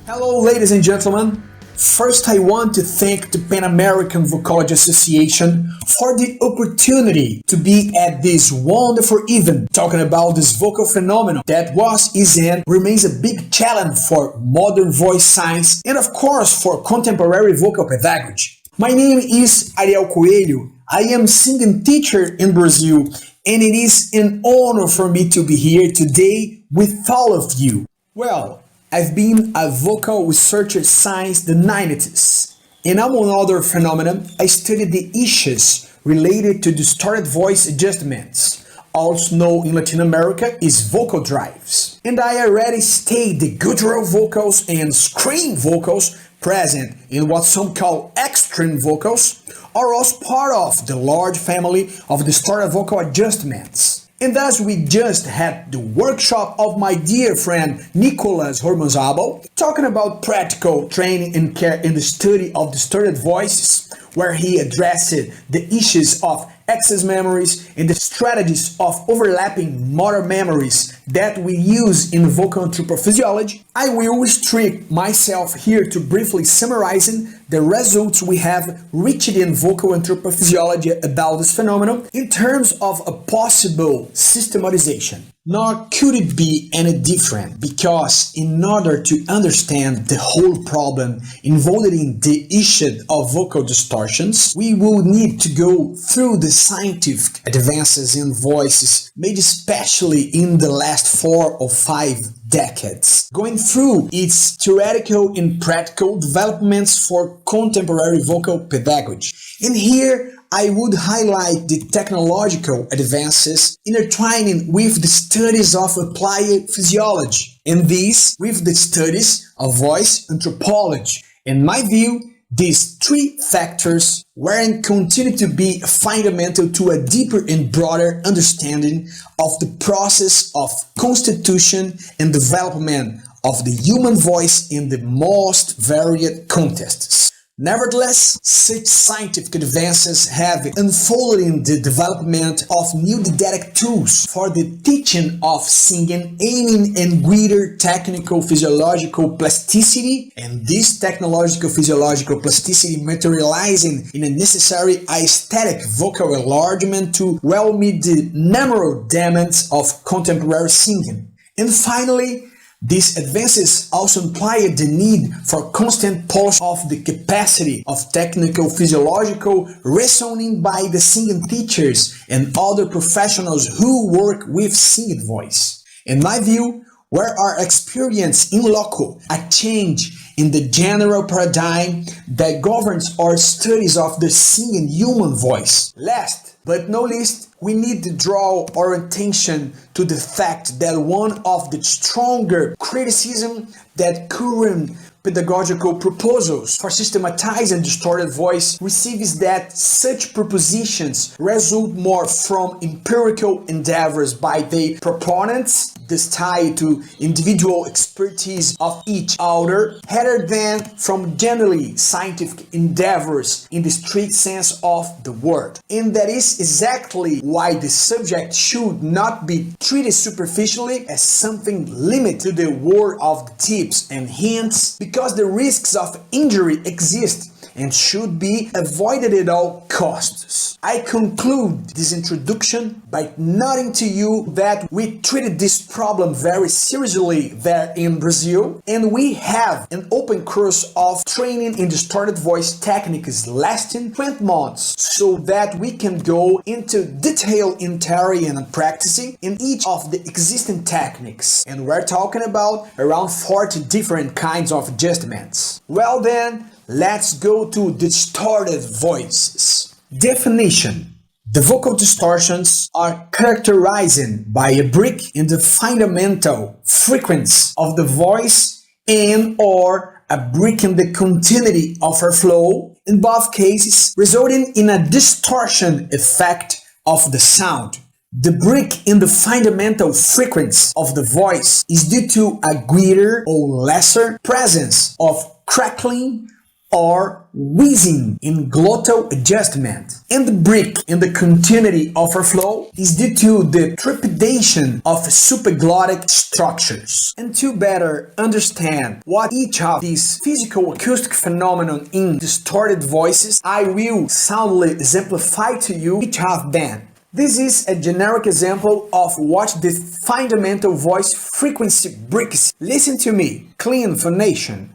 Hello, ladies and gentlemen. First, I want to thank the Pan American Vocology Association for the opportunity to be at this wonderful event talking about this vocal phenomenon that was, is, and remains a big challenge for modern voice science and, of course, for contemporary vocal pedagogy. My name is Ariel Coelho. I am singing teacher in Brazil, and it is an honor for me to be here today with all of you. Well, I've been a vocal researcher since the 90s, and among other phenomena, I studied the issues related to distorted voice adjustments, also known in Latin America as vocal drives. And I already studied the guttural vocals and scream vocals present in what some call extreme vocals, are also part of the large family of distorted vocal adjustments. And thus we just had the workshop of my dear friend Nicolas Hormanzabal talking about practical training and care in the study of distorted voices, where he addressed the issues of excess memories and the strategies of overlapping motor memories that we use in vocal anthropophysiology. I will restrict myself here to briefly summarizing the results we have reached in vocal anthropophysiology about this phenomenon in terms of a possible systematization. Nor could it be any different, because in order to understand the whole problem involved in the issue of vocal distortions, we will need to go through the scientific advances in voices made especially in the last 4 or 5 decades, going through its theoretical and practical developments for contemporary vocal pedagogy. And here I would highlight the technological advances intertwining with the studies of applied physiology, and these with the studies of voice anthropology. In my view, these 3 factors were and continue to be fundamental to a deeper and broader understanding of the process of constitution and development of the human voice in the most varied contexts. Nevertheless, such scientific advances have unfolded in the development of new didactic tools for the teaching of singing, aiming at greater technical physiological plasticity, and this technological physiological plasticity materializing in a necessary aesthetic vocal enlargement to well meet the numerous demands of contemporary singing. And finally, these advances also imply the need for constant polish of the capacity of technical physiological reasoning by the singing teachers and other professionals who work with singing voice. In my view, where our experience in loco a change in the general paradigm that governs our studies of the singing human voice. Last but not least, we need to draw our attention to the fact that one of the stronger criticism that current pedagogical proposals for systematizing distorted voice receives that such propositions result more from empirical endeavors by the proponents, this tied to individual expertise of each author, rather than from generally scientific endeavors in the strict sense of the word. And that is exactly why the subject should not be treated superficially as something limited to the world of the tips and hints, because the risks of injury exist and should be avoided at all costs. I conclude this introduction by noting to you that we treated this problem very seriously there in Brazil, and we have an open course of training in distorted voice techniques lasting 20 months, so that we can go into detail in theory and practicing in each of the existing techniques. And we're talking about around 40 different kinds of adjustments. Well then, let's go to distorted voices. Definition. The vocal distortions are characterized by a break in the fundamental frequency of the voice and or a break in the continuity of her flow, in both cases resulting in a distortion effect of the sound. The break in the fundamental frequency of the voice is due to a greater or lesser presence of crackling, or wheezing in glottal adjustment. And the break in the continuity of our flow is due to the trepidation of superglottic structures. And to better understand what each of these physical acoustic phenomena in distorted voices, I will soundly exemplify to you each of them. This is a generic example of what the fundamental voice frequency breaks. Listen to me. Clean phonation.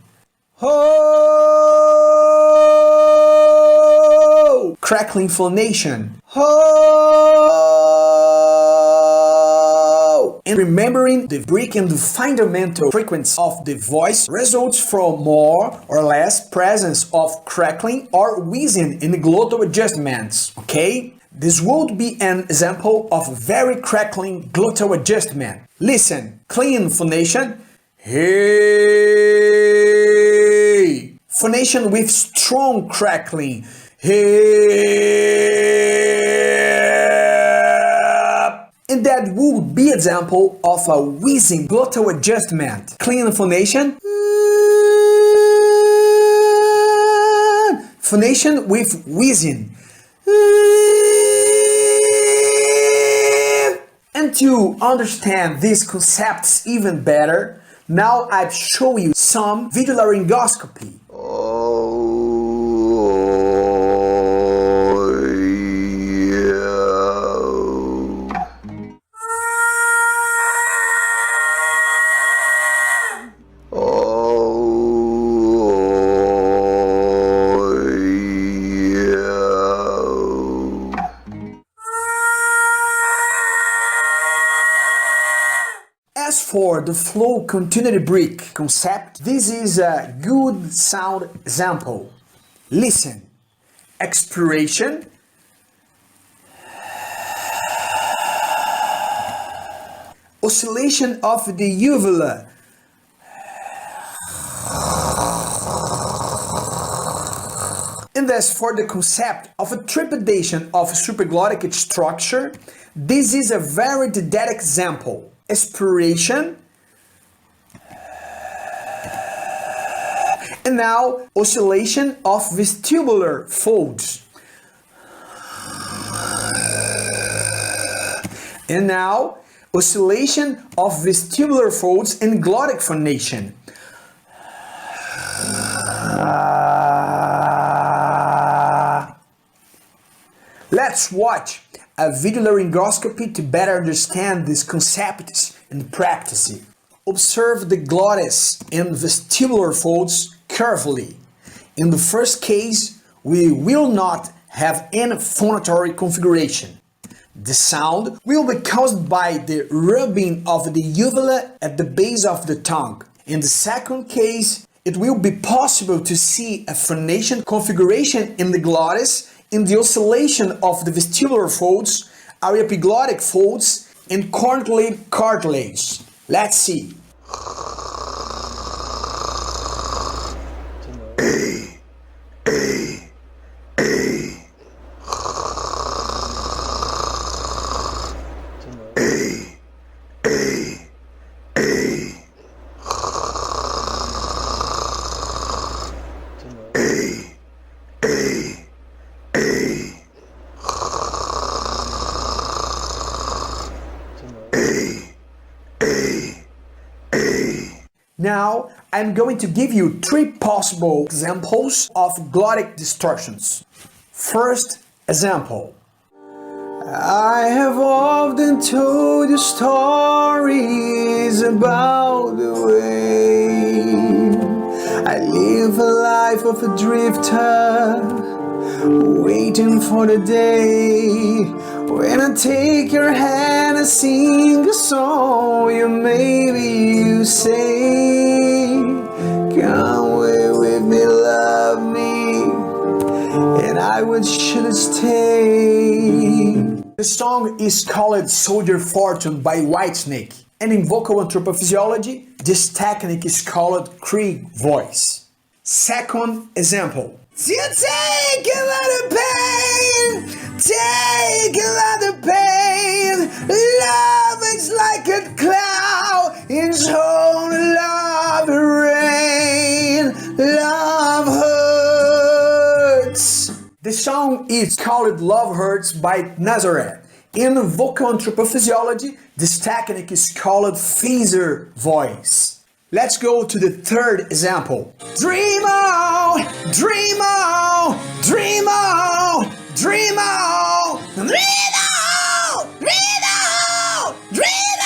Ho! Crackling phonation. Ho! And remembering the break in the fundamental frequency of the voice results from more or less presence of crackling or wheezing in the glottal adjustments. Okay? This would be an example of very crackling glottal adjustment. Listen. Clean phonation. Hey! Phonation with strong crackling. Hey! And that would be example of a wheezing glottal adjustment. Clean phonation. Phonation with wheezing. And to understand these concepts even better, now I've shown you some video laryngoscopy. As for the flow continuity break concept, this is a good sound example. Listen. Expiration. Oscillation of the uvula. And as for the concept of a trepidation of superglottic structure, this is a very didactic example. Expiration. And now oscillation of vestibular folds. And now oscillation of vestibular folds in glottic phonation. Let's watch a video laryngoscopy to better understand these concepts in practice. Observe the glottis and vestibular folds carefully. In the first case, we will not have any phonatory configuration. The sound will be caused by the rubbing of the uvula at the base of the tongue. In the second case, it will be possible to see a phonation configuration in the glottis in the oscillation of the vestibular folds, arioepiglottic folds, and cornlid cartilage. Let's see. Now, I'm going to give you 3 possible examples of glottic distortions. First example. I have often told you stories about the way I live a life of a drifter, waiting for the day when I take your hand and sing a song. You maybe say, come away with me, love me, and I would should stay. The song is called Soldier Fortune by Whitesnake, and in vocal anthropophysiology, this technique is called Krieg voice. Second example. You take a lot of pain, take a lot of pain. Love is like a cloud, it's only love rain. Love her. song is called Love Hurts by Nazareth. In vocal anthropophysiology, this technique is called phaser voice. Let's go to the third example. Dream on, dream on, dream on, dream on, dream on, dream on, dream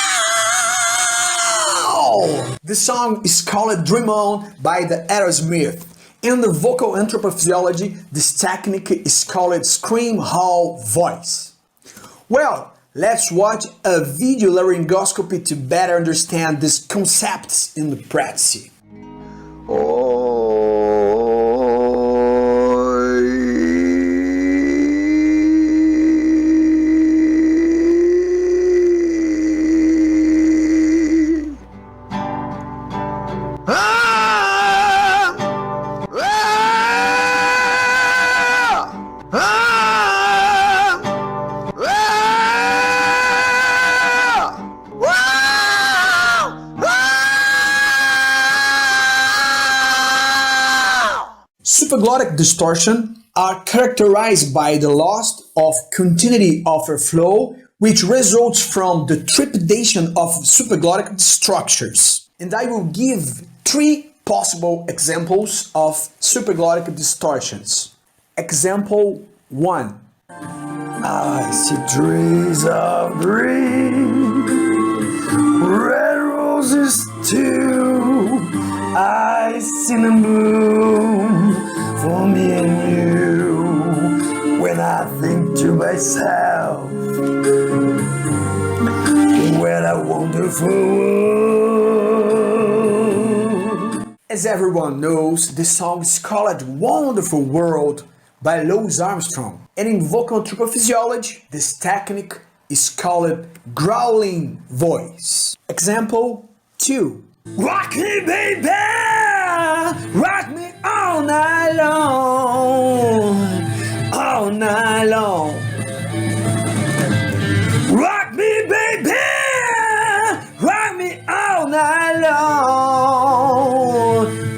on. The song is called Dream On by the Aerosmith. In the vocal anthropophysiology, this technique is called scream hall voice. Well, let's watch a video laryngoscopy to better understand these concepts in the practice. Superglottic distortion are characterized by the loss of continuity of a flow, which results from the trepidation of superglottic structures. And I will give 3 possible examples of superglottic distortions. Example 1. I see trees of green, red roses too. I see them bloom for me and you. When I think to myself, what a wonderful world. As everyone knows, the song is called Wonderful World by Louis Armstrong. And in vocal anthropophysiology, this technique is called growling voice. Example 2. Rock me, baby! Rock me all night long! All night long! Rock me, baby! Rock me all night long!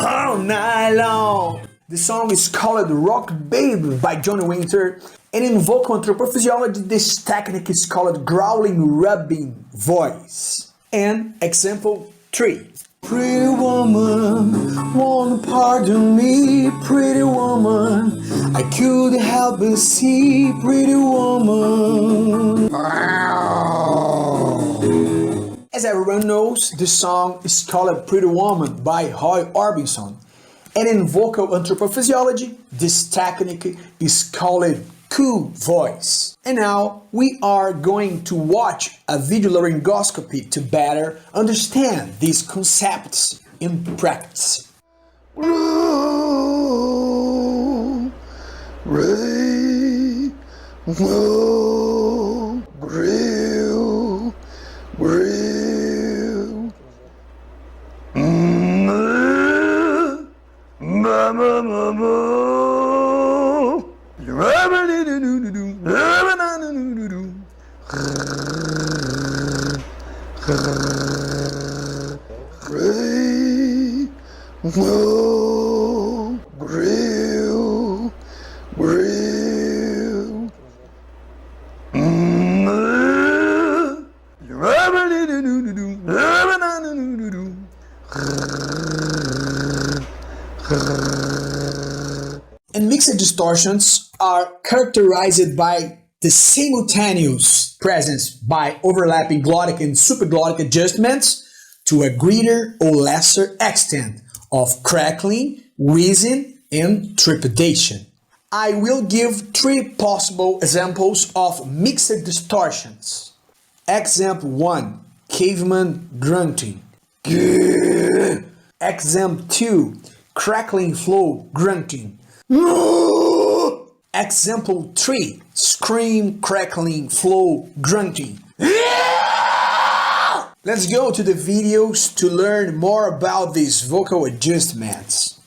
All night long! The song is called Rock Baby by Johnny Winter, and in vocal anthropophysiology, this technique is called growling rubbing voice. And example 3. Pretty woman, won't pardon me, pretty woman, I couldn't help but see, pretty woman. As everyone knows, the song is called Pretty Woman by Roy Orbison. And in vocal anthropophysiology, this technique is called cool voice. And now we are going to watch a video laryngoscopy to better understand these concepts in practice. Whoa, Ray, whoa, grill, grill, whoa, grill, grill. And mixed distortions are characterized by the simultaneous presence by overlapping glottic and superglottic adjustments to a greater or lesser extent of crackling, wheezing, and trepidation. I will give 3 possible examples of mixed distortions. Example 1, caveman grunting. Example 2, crackling flow grunting. Example 3, scream, crackling, flow, grunting. Let's go to the videos to learn more about these vocal adjustments.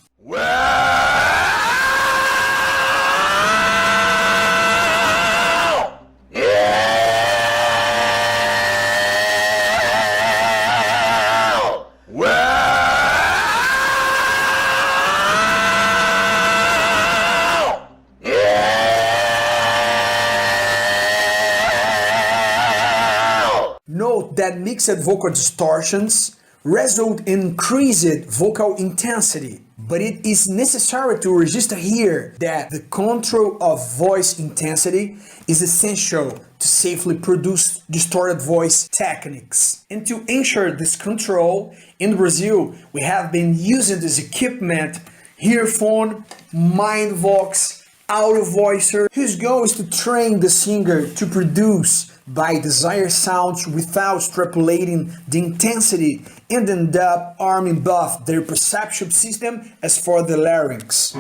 Note that mixed vocal distortions result in increased vocal intensity, but it is necessary to register here that the control of voice intensity is essential to safely produce distorted voice techniques. And to ensure this control, in Brazil, we have been using this equipment, earphone, Mindvox, audio voicer, whose goal is to train the singer to produce by desired sounds without extrapolating the intensity and end up arming both their perception system as for the larynx.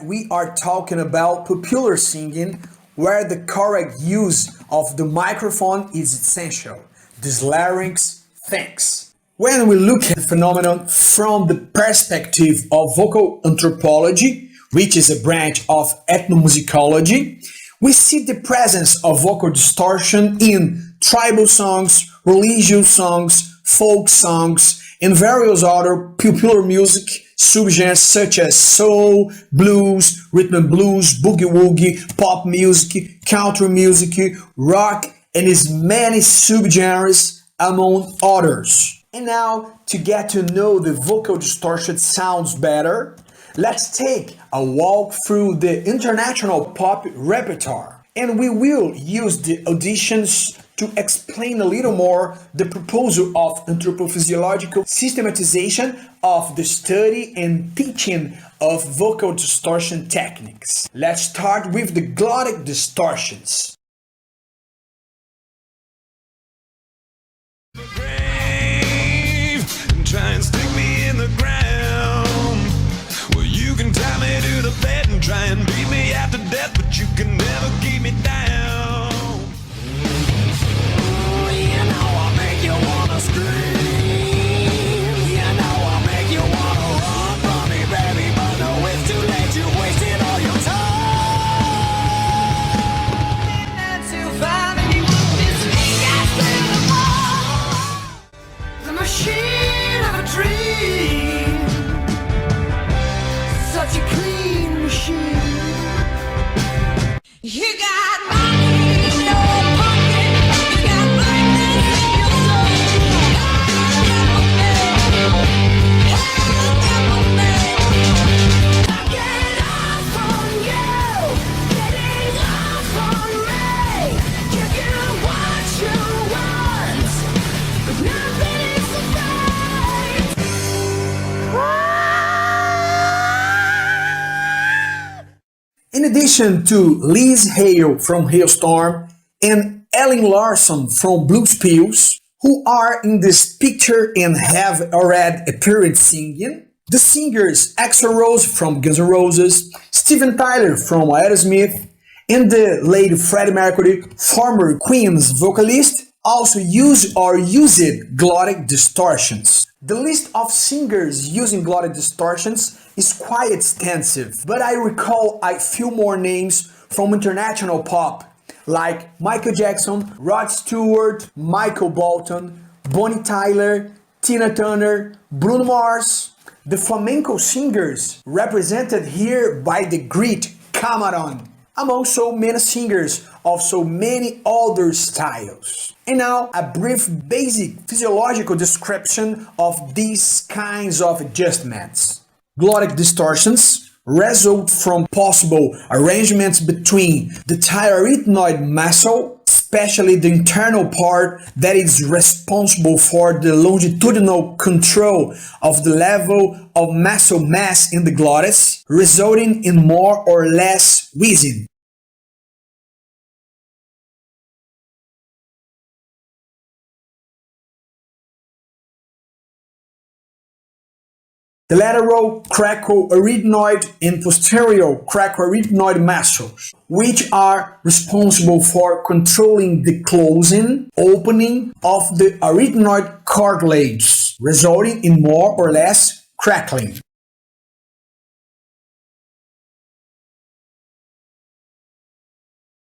We are talking about popular singing, where the correct use of the microphone is essential. This larynx thinks. When we look at the phenomenon from the perspective of vocal anthropology, which is a branch of ethnomusicology, we see the presence of vocal distortion in tribal songs, religious songs, folk songs, and various other popular music subgenres such as soul, blues, rhythm and blues, boogie-woogie, pop music, country music, rock, and its many subgenres among others. And now, to get to know the vocal distortion sounds better, let's take a walk through the international pop repertoire. And we will use the auditions to explain a little more the proposal of anthropophysiological systematization of the study and teaching of vocal distortion techniques. Let's start with the glottic distortions. Try and stick me in the ground. Well, you can tie me to the bed and try and beat me after death, but you can never keep me down. You know I'll make you wanna scream. You know I'll make you wanna run from me, baby, but no, it's too late. You wasted all your time. And to find me this week after the fall. The machine of a dream, such a clean machine. You got money in your pocket, you got blackness in your soul. Getting off on you, getting off on me. You get what you want, but nothing is the In addition to Liz Hale from Hailstorm and Ellen Larson from Blues Pills, who are in this picture and have already appeared singing, the singers Axl Rose from Guns N' Roses, Steven Tyler from Aerosmith, and the late Freddie Mercury, former Queen's vocalist, also use or used glottic distortions. The list of singers using glottic distortions is quite extensive, but I recall a few more names from international pop, like Michael Jackson, Rod Stewart, Michael Bolton, Bonnie Tyler, Tina Turner, Bruno Mars, the flamenco singers represented here by the great Camarón, among so many singers of so many other styles. And now, a brief basic physiological description of these kinds of adjustments. Glottic distortions result from possible arrangements between the thyroid muscle, especially the internal part that is responsible for the longitudinal control of the level of muscle mass in the glottis, resulting in more or less wheezing. the lateral cricoarytenoid and posterior cricoarytenoid muscles, which are responsible for controlling the closing, opening of the arytenoid cartilage, resulting in more or less crackling.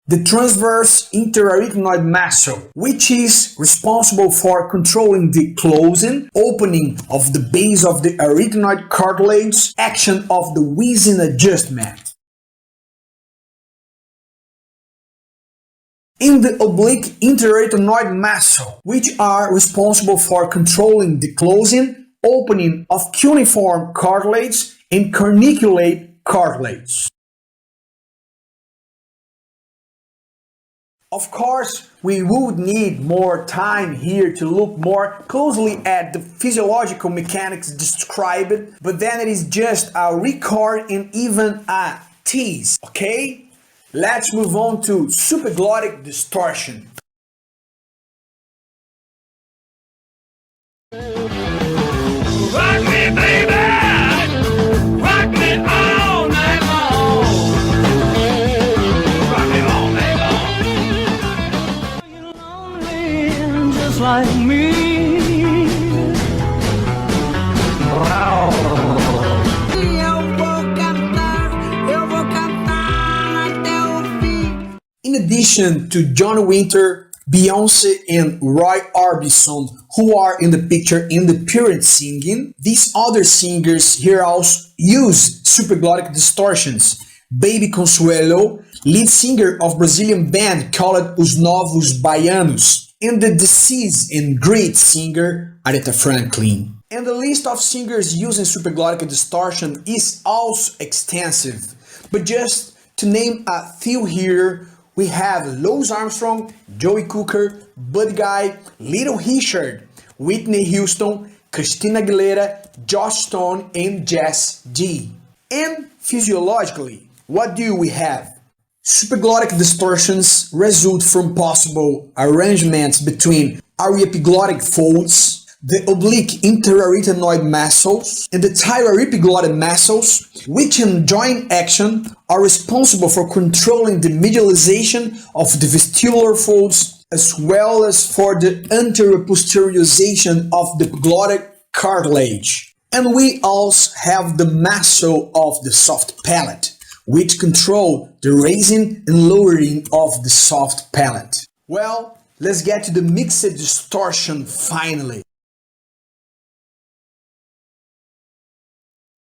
The transverse interarytenoid muscle, which is responsible for controlling the closing, opening of the base of the arytenoid cartilage, action of the wheezing adjustment. In the oblique interarytenoid muscle, which are responsible for controlling the closing, opening of cuneiform cartilage and corniculate cartilage. Of course, we would need more time here to look more closely at the physiological mechanics described, but then it is just a record and even a tease, okay? Let's move on to superglottic distortion. Rock me, baby! Rock me all night long! Rock me all night long! You're lonely just like me. In addition to John Winter, Beyoncé and Roy Orbison, who are in the picture in the period singing, these other singers here also use superglottic distortions. Baby Consuelo, lead singer of Brazilian band called Os Novos Baianos, and the deceased and great singer Aretha Franklin. And the list of singers using superglottic distortion is also extensive, but just to name a few here, we have Louis Armstrong, Joey Cooker, Buddy Guy, Little Richard, Whitney Houston, Christina Aguilera, Joss Stone, and Jess G. And physiologically, what do we have? Superglottic distortions result from possible arrangements between aryepiglottic folds, the oblique interarytenoid muscles, and the thyroepiglottic muscles, which in joint action are responsible for controlling the medialization of the vestibular folds as well as for the anteroposteriorization of the glottic cartilage. And we also have the muscle of the soft palate, which control the raising and lowering of the soft palate. Well, let's get to the mixed distortion finally.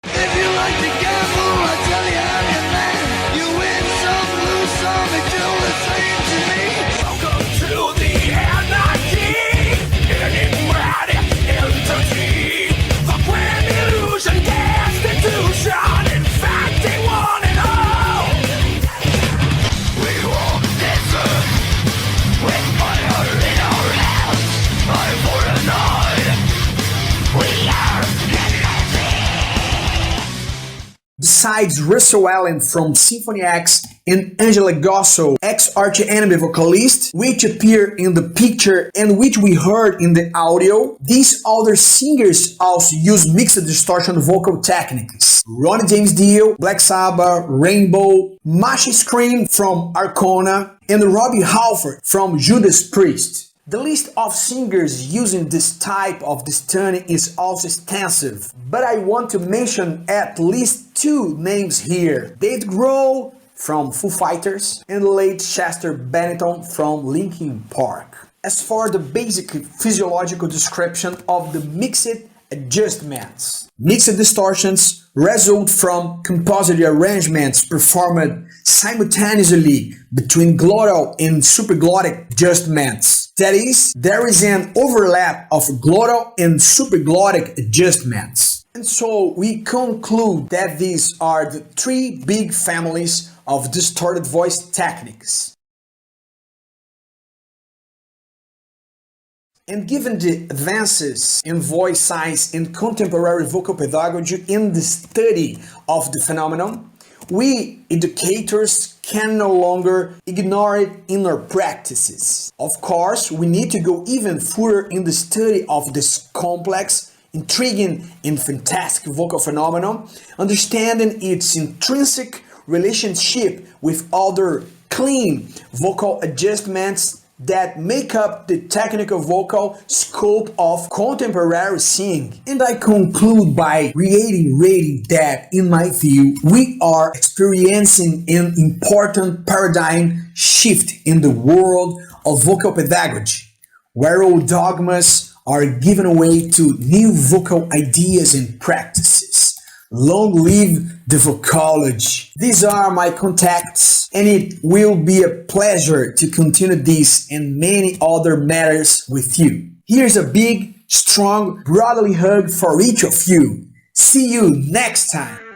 If you like to gamble, I tell you how you land. You win some, lose some, it's still the same to me. Welcome to the anarchy. Enigmatic entity. The grand illusion destitution. In fact, they want it all. We walk this earth with fire in our hands. Eye for an eye. We are Besides Russell Allen from Symphony X and Angela Gosso, ex-Arch Enemy vocalist, which appear in the picture and which we heard in the audio, these other singers also use mixed distortion vocal techniques. Ronnie James Dio, Black Sabbath, Rainbow, Masha Scream from Arcona, and Robbie Halford from Judas Priest. The list of singers using this type of distortion is also extensive, but I want to mention at least two names here. Dave Grohl from Foo Fighters and late Chester Bennington from Linkin Park. As for the basic physiological description of the mixed adjustments, mixed distortions result from composite arrangements performed simultaneously between glottal and superglottic adjustments. That is, there is an overlap of glottal and superglottic adjustments. And so we conclude that these are the three big families of distorted voice techniques. And given the advances in voice science and contemporary vocal pedagogy in the study of the phenomenon, we educators can no longer ignore it in our practices. Of course, we need to go even further in the study of this complex intriguing and fantastic vocal phenomenon, understanding its intrinsic relationship with other clean vocal adjustments that make up the technical vocal scope of contemporary singing. And I conclude by reiterating that, in my view, we are experiencing an important paradigm shift in the world of vocal pedagogy, where old dogmas are given way to new vocal ideas and practices. Long live the Vocology. These are my contacts, and it will be a pleasure to continue this and many other matters with you. Here's a big, strong, brotherly hug for each of you. See you next time.